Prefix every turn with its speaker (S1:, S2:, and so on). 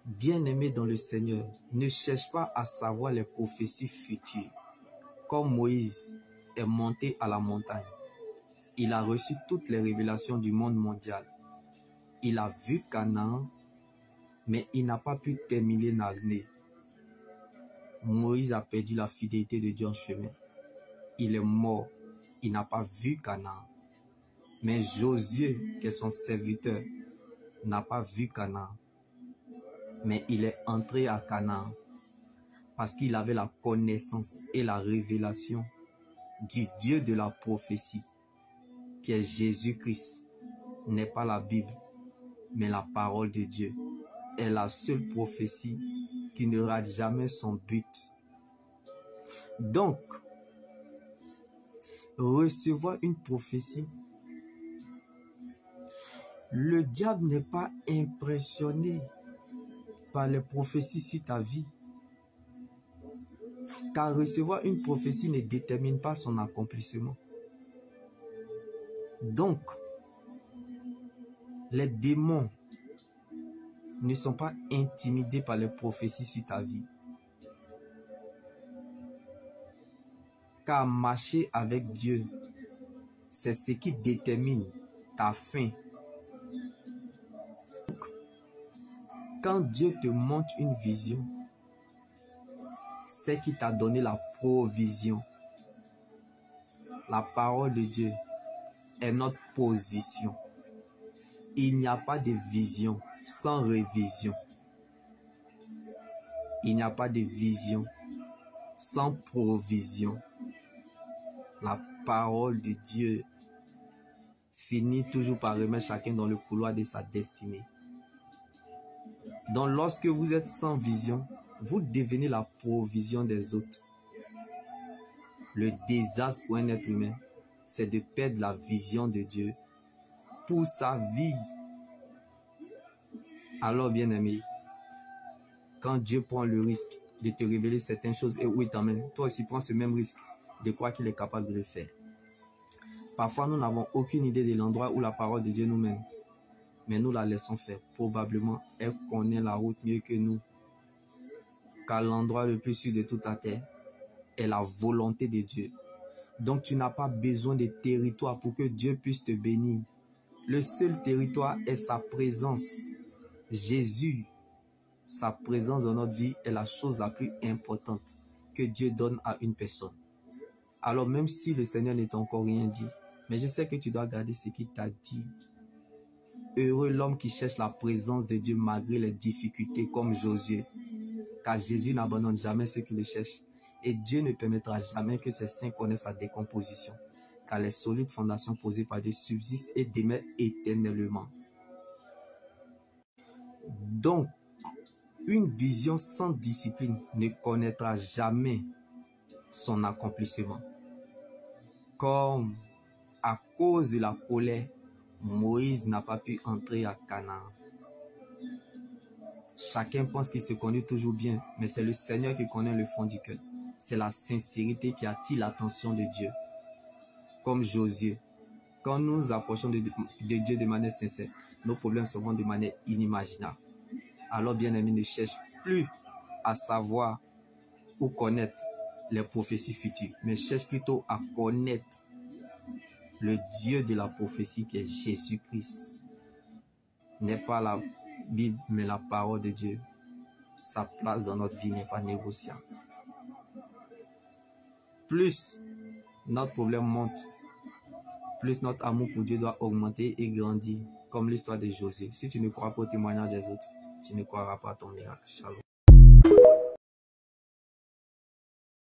S1: Bien-aimé dans le Seigneur, ne cherche pas à savoir les prophéties futures. Comme Moïse est monté à la montagne, il a reçu toutes les révélations du monde mondial. Il a vu Canaan, mais il n'a pas pu terminer l'année. Moïse a perdu la fidélité de Dieu en chemin. Il est mort, il n'a pas vu Canaan. Mais Josué, qui est son serviteur, n'a pas vu Canaan. Mais il est entré à Canaan parce qu'il avait la connaissance et la révélation du Dieu de la prophétie, qui est Jésus-Christ. N'est pas la Bible, mais la parole de Dieu est la seule prophétie qui ne rate jamais son but. Donc, recevoir une prophétie, le diable n'est pas impressionné par les prophéties sur ta vie. Car recevoir une prophétie ne détermine pas son accomplissement. Donc, les démons ne sont pas intimidés par les prophéties sur ta vie. Car marcher avec Dieu, c'est ce qui détermine ta fin. Quand Dieu te montre une vision, c'est qu'il t'a donné la provision. La parole de Dieu est notre position. Il n'y a pas de vision sans révision. Il n'y a pas de vision sans provision. La parole de Dieu finit toujours par remettre chacun dans le couloir de sa destinée. Donc lorsque vous êtes sans vision, vous devenez la provision des autres. Le désastre pour un être humain, c'est de perdre la vision de Dieu pour sa vie. Alors bien-aimé, quand Dieu prend le risque de te révéler certaines choses et où il t'emmène, toi aussi prends ce même risque de croire qu'il est capable de le faire. Parfois nous n'avons aucune idée de l'endroit où la parole de Dieu nous mène, mais nous la laissons faire. Probablement, elle connaît la route mieux que nous. Car l'endroit le plus sûr de toute la terre est la volonté de Dieu. Donc tu n'as pas besoin de territoire pour que Dieu puisse te bénir. Le seul territoire est sa présence. Jésus, sa présence dans notre vie est la chose la plus importante que Dieu donne à une personne. Alors même si le Seigneur n'est encore rien dit, mais je sais que tu dois garder ce qu'il t'a dit. Heureux l'homme qui cherche la présence de Dieu malgré les difficultés comme Josué. Car Jésus n'abandonne jamais ceux qui le cherchent. Et Dieu ne permettra jamais que ses saints connaissent sa décomposition. Car les solides fondations posées par Dieu subsistent et demeurent éternellement. Donc, une vision sans discipline ne connaîtra jamais son accomplissement. Comme à cause de la colère, Moïse n'a pas pu entrer à Canaan. Chacun pense qu'il se connaît toujours bien, mais c'est le Seigneur qui connaît le fond du cœur. C'est la sincérité qui attire l'attention de Dieu. Comme Josué, quand nous nous approchons de Dieu de manière sincère, nos problèmes se vont de manière inimaginable. Alors bien-aimé, ne cherche plus à savoir ou connaître les prophéties futures, mais cherche plutôt à connaître le Dieu de la prophétie qui est Jésus-Christ. N'est pas la Bible, mais la parole de Dieu. Sa place dans notre vie n'est pas négociable. Plus notre problème monte, plus notre amour pour Dieu doit augmenter et grandir, comme l'histoire de Josué. Si tu ne crois pas au témoignage des autres, tu ne croiras pas à ton miracle. Shalom.